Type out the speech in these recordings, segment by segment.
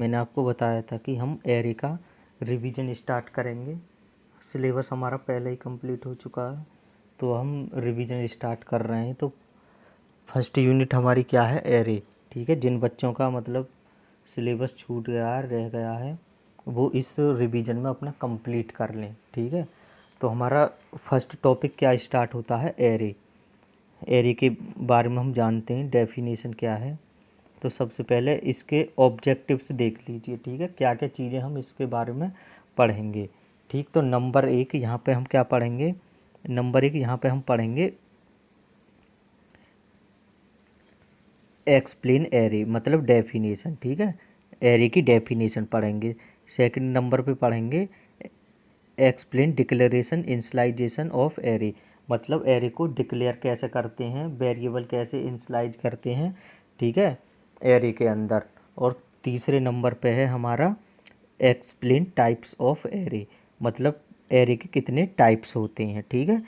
मैंने आपको बताया था कि हम एरे का रिवीजन स्टार्ट करेंगे। सिलेबस हमारा पहले ही कंप्लीट हो चुका है, तो हम रिवीजन स्टार्ट कर रहे हैं। तो फर्स्ट यूनिट हमारी क्या है? एरे। ठीक है, जिन बच्चों का मतलब सिलेबस छूट गया है, रह गया है, वो इस रिवीजन में अपना कंप्लीट कर लें। ठीक है, तो हमारा फर्स्ट टॉपिक क्या स्टार्ट होता है? एरे। एरे के बारे में हम जानते हैं, डेफिनेशन क्या है। तो सबसे पहले इसके ऑब्जेक्टिव्स देख लीजिए। ठीक है, क्या क्या चीज़ें हम इसके बारे में पढ़ेंगे। ठीक, तो नंबर एक यहाँ पे हम क्या पढ़ेंगे? नंबर एक यहाँ पे हम पढ़ेंगे एक्सप्लेन एरे, मतलब डेफिनेशन। ठीक है, एरे की डेफिनेशन पढ़ेंगे। सेकंड नंबर पे पढ़ेंगे explain declaration initialization of array, मतलब एरे को डिक्लेयर कैसे करते हैं, वेरिएबल कैसे इनिशियलाइज करते हैं। ठीक है, एरे के अंदर। और तीसरे नंबर पे है हमारा एक्सप्लेन टाइप्स ऑफ एरे, मतलब एरे के कितने टाइप्स होते हैं। ठीक है,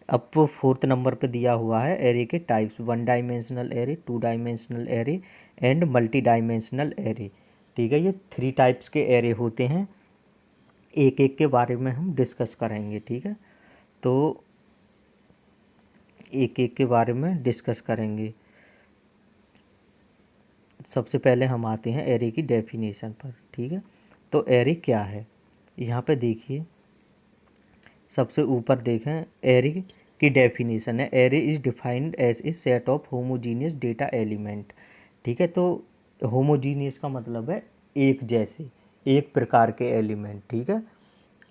अब फोर्थ नंबर पे दिया हुआ है एरे के types: one dimensional array, two dimensional array and multi dimensional array. ठीक है, ये थ्री टाइप्स के एरे होते हैं। एक एक के बारे में हम डिस्कस करेंगे। ठीक है, तो एक एक के बारे में डिस्कस करेंगे। सबसे पहले हम आते हैं एरे की डेफिनेशन पर। ठीक है, तो एरे क्या है? यहाँ पे देखिए, सबसे ऊपर देखें, एरे की डेफिनेशन है array is defined as a set of homogeneous data element. ठीक है, तो होमोजीनियस का मतलब है एक जैसे, एक प्रकार के एलिमेंट। ठीक है,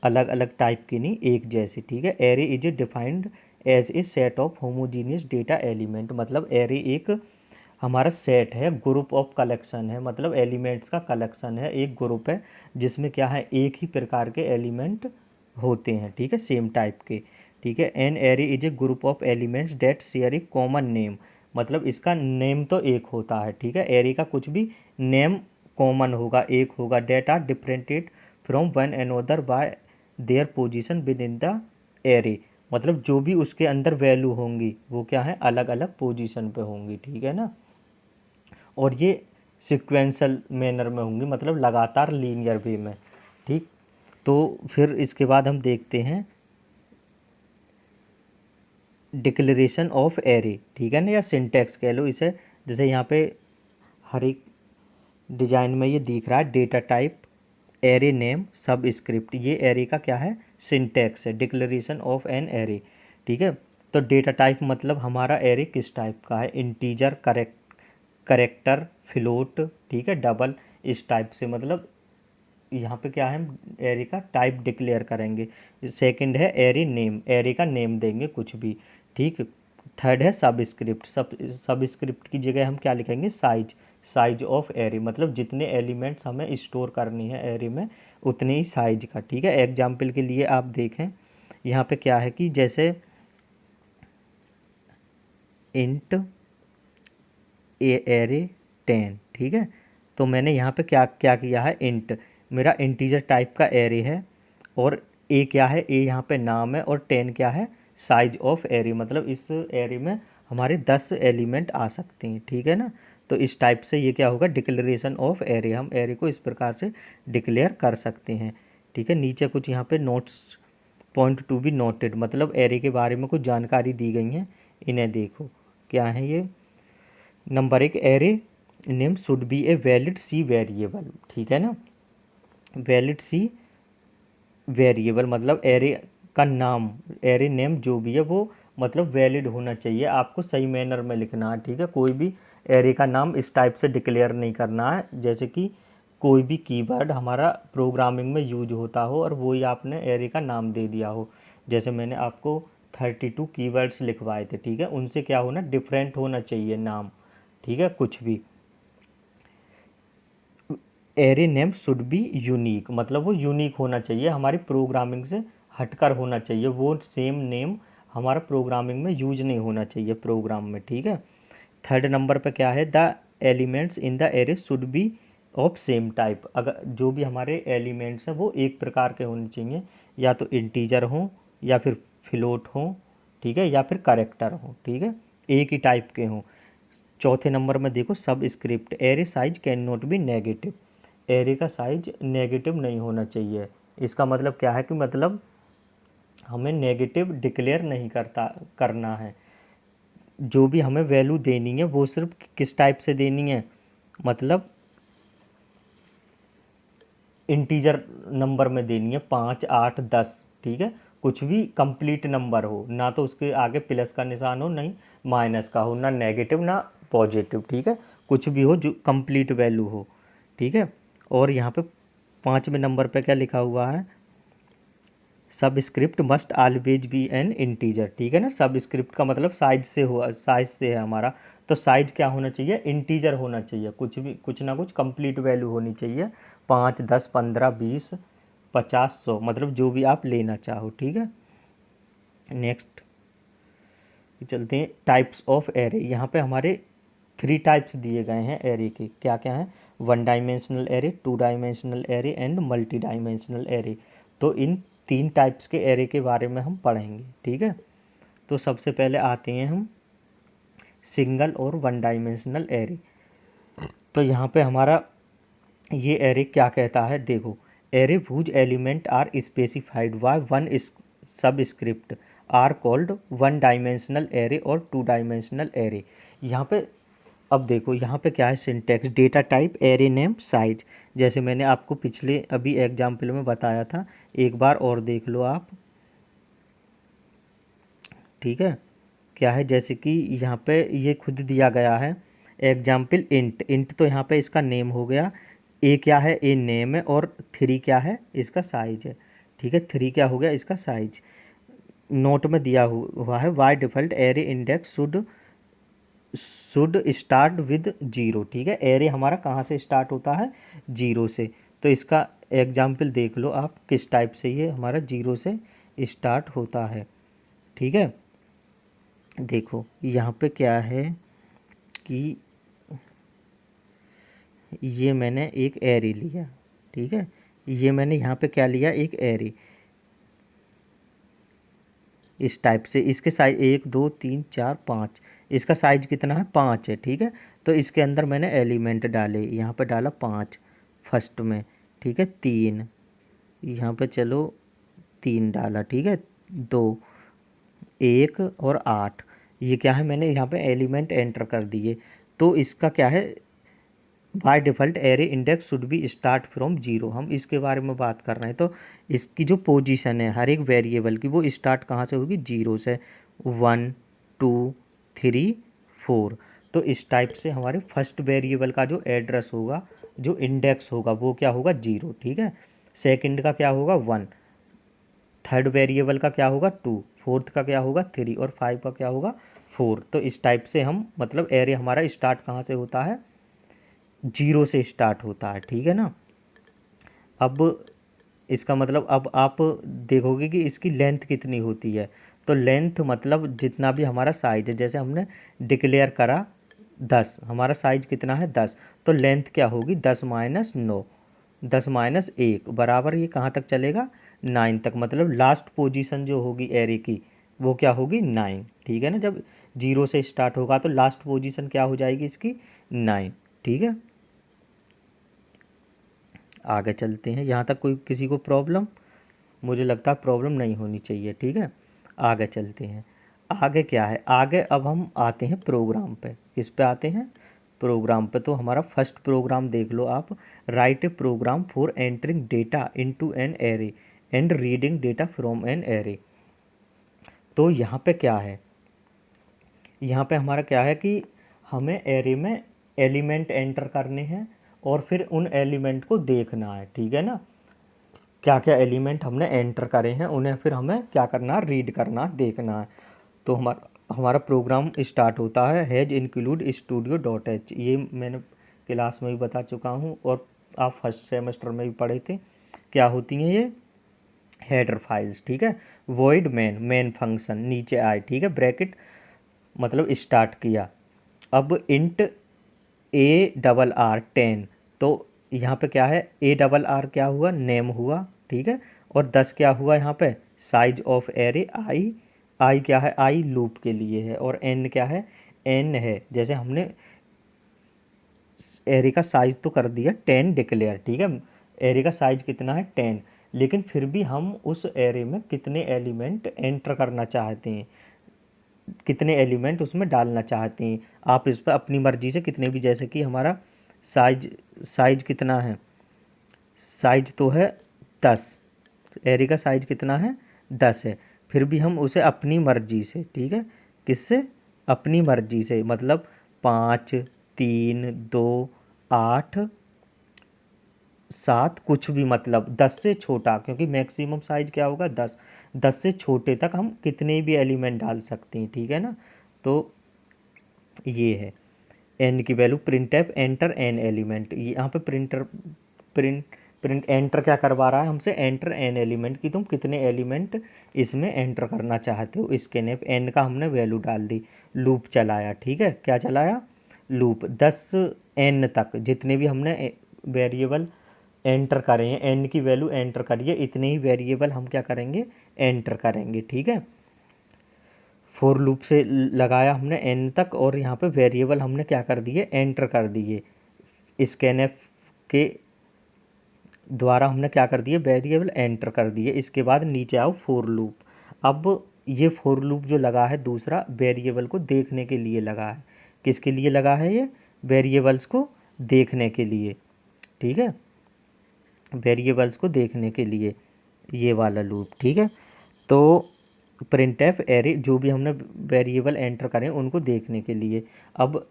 अलग अलग टाइप के नहीं, एक जैसे। ठीक है, array is defined as a set of homogeneous data element, मतलब एरे एक हमारा सेट है, ग्रुप ऑफ कलेक्शन है, मतलब एलिमेंट्स का कलेक्शन है, एक ग्रुप है जिसमें क्या है, एक ही प्रकार के एलिमेंट होते हैं। ठीक है, सेम टाइप के। ठीक है, an array is a group of elements that share a common name, मतलब इसका नेम तो एक होता है। ठीक है, एरे का कुछ भी नेम कॉमन होगा, एक होगा। That are differentiated from one another by their position within the array, मतलब जो भी उसके अंदर वैल्यू होंगी वो क्या है, अलग अलग पोजीशन पे होंगी। ठीक है ना, और ये सिक्वेंशल मैनर में होंगी, मतलब लगातार लीनियर वे में। ठीक, तो फिर इसके बाद हम देखते हैं डिक्लेरेशन ऑफ एरे। ठीक है ना, या सिंटैक्स कह लो इसे। जैसे यहाँ पे हर एक डिजाइन में ये दिख रहा है, डेटा टाइप, एरे नेम, सब स्क्रिप्ट, ये एरे का क्या है, सिंटैक्स है, डिक्लेरेशन ऑफ एन एरे। ठीक है, तो डेटा टाइप मतलब हमारा एरे किस टाइप का है, इंटीजर, करेक्टर, फ्लोट, ठीक है, डबल, इस टाइप से। मतलब यहाँ पे क्या है, हम एरे का टाइप डिक्लेयर करेंगे। सेकंड है एरे नेम, एरे का नेम देंगे कुछ भी। ठीक, थर्ड है सब स्क्रिप्ट, सब स्क्रिप्ट की जगह हम क्या लिखेंगे, साइज, साइज ऑफ एरे, मतलब जितने एलिमेंट्स हमें स्टोर करनी है एरे में उतने ही साइज का। ठीक है, एग्जाम्पल के लिए आप देखें यहाँ पे क्या है कि जैसे इंट एरे 10। ठीक है, तो मैंने यहाँ पे क्या क्या किया है, इंट मेरा इंटीजर टाइप का एरे है, और ए क्या है, ए यहाँ पे नाम है, और 10 क्या है, साइज ऑफ एरे, मतलब इस एरे में हमारे 10 एलिमेंट आ सकते हैं। ठीक है ना, तो इस टाइप से ये क्या होगा, डिक्लेरेशन ऑफ एरे, हम एरे को इस प्रकार से डिक्लेयर कर सकते हैं। ठीक है, नीचे कुछ यहाँ पे notes point to be noted, मतलब एरे के बारे में कुछ जानकारी दी गई हैं, इन्हें देखो क्या है ये। नंबर एक, array name should be a valid C variable. ठीक है ना, वैलिड सी वेरिएबल मतलब एरे का नाम, एरे नेम जो भी है वो मतलब वैलिड होना चाहिए, आपको सही मैनर में लिखना है। ठीक है, कोई भी एरे का नाम इस टाइप से डिक्लेयर नहीं करना है जैसे कि कोई भी कीवर्ड हमारा प्रोग्रामिंग में यूज होता हो और वही आपने एरे का नाम दे दिया हो। जैसे मैंने आपको 32 कीवर्ड्स लिखवाए थे। ठीक है, उनसे क्या होना, डिफरेंट होना चाहिए नाम। ठीक है, कुछ भी array name should be unique, मतलब वो यूनिक होना चाहिए, हमारी प्रोग्रामिंग से हटकर होना चाहिए, वो सेम नेम हमारा प्रोग्रामिंग में यूज नहीं होना चाहिए प्रोग्राम में। ठीक है, थर्ड नंबर पे क्या है, the elements in the array should be of same type, अगर जो भी हमारे एलिमेंट्स हैं वो एक प्रकार के होने चाहिए, या तो इंटीजर हों या फिर फ्लोट हों। ठीक है, या फिर करेक्टर हों। ठीक है, एक ही टाइप के हों। चौथे नंबर में देखो सब script, array size can not be negative, array का साइज नेगेटिव नहीं होना चाहिए। इसका मतलब क्या है कि मतलब हमें नेगेटिव डिक्लेयर नहीं करना है। जो भी हमें वैल्यू देनी है वो सिर्फ किस टाइप से देनी है, मतलब इंटीजर नंबर में देनी है, 5, 8, 10, ठीक है। कुछ भी कंप्लीट नंबर हो, ना तो उसके आगे प्लस का निशान हो, नहीं माइनस का हो, ना नेगेटिव ना पॉजिटिव, ठीक है। कुछ भी हो जो कंप्लीट वैल्यू हो, ठीक है। और यहाँ पे 5वें नंबर पे क्या लिखा हुआ है, सब script must always be N integer, ठीक है ना। सब स्क्रिप्ट का मतलब साइज से हुआ, साइज से है हमारा, तो साइज क्या होना चाहिए, इंटीजर होना चाहिए। कुछ भी, कुछ ना कुछ कंप्लीट वैल्यू होनी चाहिए, 5, 10, 15, 20, 50, 100, मतलब जो भी आप लेना चाहो, ठीक है। नेक्स्ट चलते हैं टाइप्स ऑफ एरे। यहाँ पे हमारे 3 टाइप्स दिए गए हैं एरे के, क्या क्या हैं, 1 dimensional array, 2 dimensional array and multi dimensional array. तो इन 3 टाइप्स के एरे के बारे में हम पढ़ेंगे, ठीक है। तो सबसे पहले आते हैं हम सिंगल और 1 डायमेंशनल एरे। तो यहाँ पे हमारा ये एरे क्या कहता है, देखो, array whose element are specified by one subscript are called 1 dimensional array और 2 डायमेंशनल एरे। यहाँ पे अब देखो, यहाँ पे क्या है syntax, data type, array name, size. जैसे मैंने आपको पिछले अभी एग्जाम्पल में बताया था, एक बार और देख लो आप, ठीक है। क्या है, जैसे कि यहाँ पे ये खुद दिया गया है एग्जाम्पल इंट, इंट तो यहाँ पे इसका नेम हो गया, ए क्या है, ए नेम है, और 3 क्या है, इसका साइज है, ठीक है। 3 क्या हो गया, इसका साइज। नोट में दिया हुआ है by default array index should start with 0, ठीक है। एरे हमारा कहाँ से स्टार्ट होता है, 0 से। तो इसका एग्जाम्पल देख लो आप, किस टाइप से ये हमारा 0 से स्टार्ट होता है, ठीक है। देखो यहाँ पे क्या है कि ये मैंने एक एरे लिया, ठीक है। ये मैंने यहाँ पे क्या लिया, एक एरे, इस टाइप से। इसके साइज 1, 2, 3, 4, 5, इसका साइज कितना है, 5 है, ठीक है। तो इसके अंदर मैंने एलिमेंट डाले, यहाँ पे डाला 5 फर्स्ट में, ठीक है। 3 यहाँ पे, चलो 3 डाला, ठीक है। 2, 1 और 8, ये क्या है, मैंने यहाँ पे एलिमेंट एंटर कर दिए। तो इसका क्या है, by default array index should be start from 0, हम इसके बारे में बात कर रहे हैं। तो इसकी जो पोजीशन है हर एक वेरिएबल की, वो स्टार्ट कहाँ से होगी, 0 से, 1, 2, 3, 4। तो इस टाइप से हमारे फर्स्ट वेरिएबल का जो एड्रेस होगा, जो इंडेक्स होगा, वो क्या होगा, 0, ठीक है। सेकंड का क्या होगा, 1, थर्ड वेरिएबल का क्या होगा, 2, फोर्थ का क्या होगा, 3, और 5 का क्या होगा, 4। तो इस टाइप से हम, मतलब एरे हमारा स्टार्ट कहाँ से होता है, 0 से स्टार्ट होता है, ठीक है ना। अब इसका मतलब अब आप देखोगे कि इसकी लेंथ कितनी होती है। तो लेंथ मतलब जितना भी हमारा साइज है, जैसे हमने डिक्लेयर करा 10, हमारा साइज कितना है, 10, तो लेंथ क्या होगी, 10 माइनस 9, 10 माइनस 1 बराबर, ये कहाँ तक चलेगा, 9 तक। मतलब लास्ट पोजीशन जो होगी एरे की, वो क्या होगी, 9, ठीक है ना। जब 0 से स्टार्ट होगा तो लास्ट पोजीशन क्या हो जाएगी इसकी, 9, ठीक है। आगे चलते हैं, यहाँ तक कोई किसी को प्रॉब्लम, मुझे लगता है प्रॉब्लम नहीं होनी चाहिए, ठीक है। आगे चलते हैं, आगे क्या है, आगे अब हम आते हैं प्रोग्राम पे। किस पे आते हैं, प्रोग्राम पे। तो हमारा फर्स्ट प्रोग्राम देख लो आप, write a program for entering data into an array and reading data from an array. तो यहाँ पे क्या है, यहाँ पे हमारा क्या है कि हमें एरे में एलिमेंट एंटर करने हैं और फिर उन एलिमेंट को देखना है, ठीक है ना। क्या क्या एलिमेंट हमने एंटर करे हैं उन्हें फिर हमें क्या करना है, रीड करना, देखना है। तो हमारा हमारा प्रोग्राम स्टार्ट होता है has include studio dot H, ये मैंने क्लास में भी बता चुका हूँ और आप फर्स्ट सेमेस्टर में भी पढ़े थे। क्या होती हैं ये, हेडर फाइल्स, ठीक है। वॉइड मेन, मेन फंक्शन नीचे आए, ठीक है, ब्रैकेट मतलब स्टार्ट किया। अब इंट ए डबल आर 10, तो यहाँ पे क्या है, ए डबल आर क्या हुआ, नेम हुआ, ठीक है। और 10 क्या हुआ यहाँ पे, साइज ऑफ एरे, आई, आई क्या है, आई लूप के लिए है, और एन क्या है, एन है। जैसे हमने एरे का साइज तो कर दिया 10 डिक्लेयर, ठीक है, एरे का साइज कितना है 10, लेकिन फिर भी हम उस एरे में कितने एलिमेंट एंटर करना चाहते हैं, कितने एलिमेंट उसमें डालना चाहते हैं, आप इस पर अपनी मर्जी से कितने भी, जैसे कि हमारा साइज साइज कितना है, साइज तो है 10, एरे का साइज कितना है 10 है, फिर भी हम उसे अपनी मर्जी से, ठीक है, किससे, अपनी मर्जी से, मतलब 5, 3, 2, 8, 7, कुछ भी, मतलब 10 से छोटा, क्योंकि मैक्सिमम साइज क्या होगा 10, 10 से छोटे तक हम कितने भी एलिमेंट डाल सकते हैं, ठीक है ना। तो ये है एन की value, print F enter an element, यहाँ पे प्रिंट प्रिंट एंटर क्या करवा रहा है हमसे, एंटर एन एलिमेंट की, तुम कितने एलिमेंट इसमें एंटर करना चाहते हो, स्कैन एफ एन का हमने वैल्यू डाल दी, लूप चलाया, ठीक है, क्या चलाया, लूप 10 एन तक, जितने भी हमने वेरिएबल एंटर करें हैं, एन की वैल्यू एंटर करिए, इतने ही वेरिएबल हम क्या करेंगे, एंटर करेंगे, ठीक है। फोर लूप से लगाया हमने एन तक, और यहाँ पे वेरिएबल हमने क्या कर दिए, एंटर कर दिए, स्कैनएफ के द्वारा हमने क्या कर दिए, वेरिएबल एंटर कर दिए। इसके बाद नीचे आओ फोर लूप, अब ये फोर लूप जो लगा है दूसरा, वेरिएबल को देखने के लिए लगा है, किसके लिए लगा है ये, वेरिएबल्स को देखने के लिए, ठीक है, वेरिएबल्स को देखने के लिए ये वाला लूप, ठीक है। तो प्रिंटफ एरे, जो भी हमने वेरिएबल एंटर करें उनको देखने के लिए। अब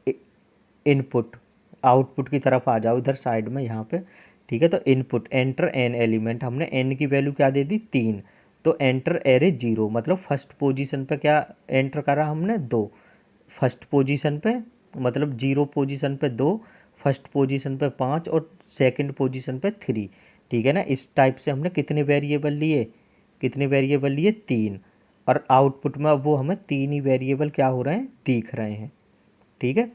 इनपुट आउटपुट की तरफ आ जाओ इधर साइड में यहाँ पे, ठीक है। तो इनपुट एंटर एन एलिमेंट, हमने एन की वैल्यू क्या दे दी 3, तो एंटर एरे 0, मतलब फर्स्ट पोजीशन पे क्या एंटर करा हमने 2, फर्स्ट पोजीशन पे मतलब 0 पोजीशन पे 2, फर्स्ट पोजीशन पे 5 और सेकंड पोजीशन पे 3, ठीक है ना। इस टाइप से हमने कितने वेरिएबल लिए, कितने वेरिएबल लिए 3, और आउटपुट में अब वो हमें 3 ही वेरिएबल क्या हो रहे हैं, दिख रहे हैं, ठीक है।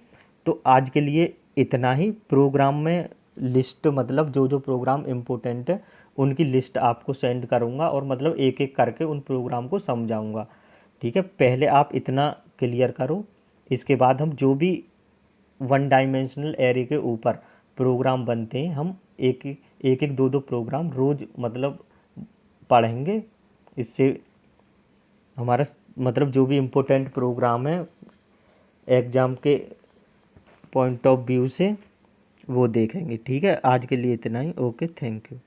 तो आज के लिए इतना ही। प्रोग्राम में लिस्ट, मतलब जो जो प्रोग्राम इम्पोर्टेंट है उनकी लिस्ट आपको सेंड करूँगा, और मतलब एक एक करके उन प्रोग्राम को समझाऊँगा, ठीक है। पहले आप इतना क्लियर करो, इसके बाद हम जो भी वन डायमेंशनल एरे के ऊपर प्रोग्राम बनते हैं, हम एक एक दो दो प्रोग्राम रोज़ मतलब पढ़ेंगे। इससे हमारा मतलब जो भी इम्पोर्टेंट प्रोग्राम है एग्ज़ाम के पॉइंट ऑफ व्यू से वो देखेंगे, ठीक है। आज के लिए इतना ही, ओके, थैंक यू।